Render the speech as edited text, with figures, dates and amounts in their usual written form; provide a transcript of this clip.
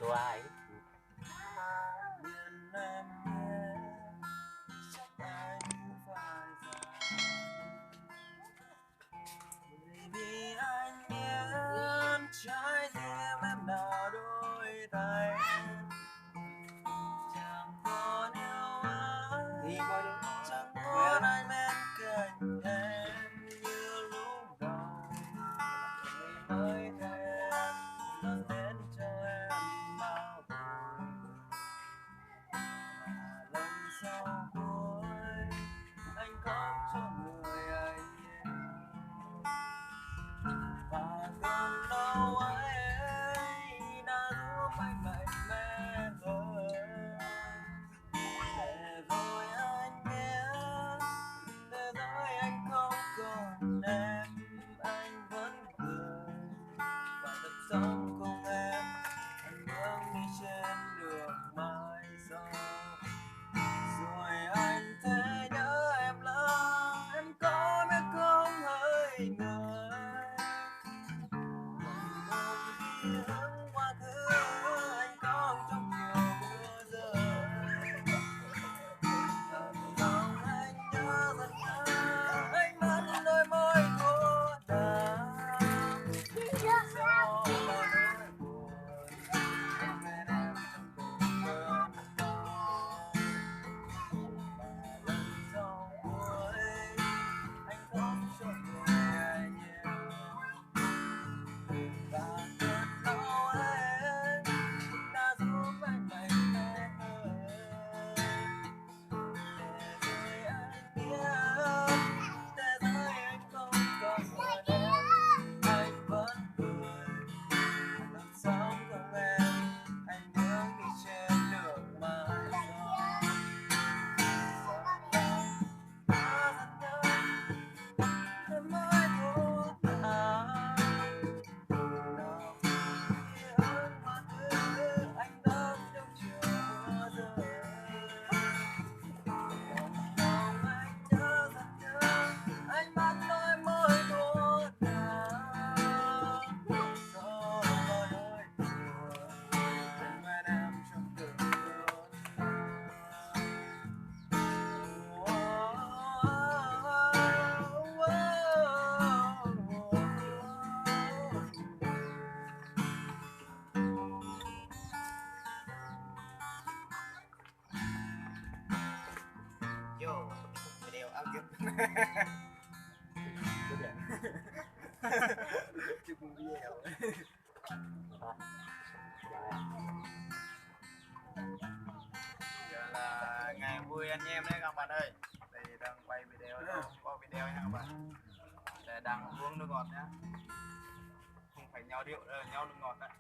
của ai Biển em nhé, chắc anh phải bởi vì anh biết trái tim em đã đổi thay, chẳng còn yêu đi anh, coi đi chẳng muốn anh bên cạnh em như lúc đầu. Mới thấy em mang đến cho em bao vui, mà lần sau cuối anh khóc cho người anh yêu, và cơn đau ấy đã giúp anh mạnh mẽ hơn. Để rồi anh biết, để rồi anh không còn em, anh vẫn cười và thật sống cùng em. Anh bước đi trên đường mãi sau, rồi anh thấy nhớ em lắm. Em có biết không hỡi người, một ký ức quá khứ anh có trong chiều mưa rơi. Lòng anh nhớ rất nhớ ánh mắt đôi môi của nàng, gió bao nỗi buồn em bên em trong từng cơn đau. Và lần sau cuối anh khóc cho người anh yêu, và cơn đau ấy đã giúp anh mạnh mẽ hơn. Để rồi anh biết, để rồi anh không còn buồn em, anh vẫn cười và được sống cùng em. Anh bước đi trên đường mãi sau, nhớ rất nhớ đôi môi của nàng, nào ký ức quá khứ anh đón trong chiều mưa rơi. Lòng anh nhớ rất nhớ ánh mắt đôi môi của nàng, gió bao nỗi buồn em bên em trong từng cơn vô video áo giúp chụp video. Giờ là ngày vui anh em đấy các bạn ơi, thì đang quay video đâu có video nha các bạn, để đang uống nước ngọt nhá, không phải nhau rượu đâu, nhau nước ngọt đấy.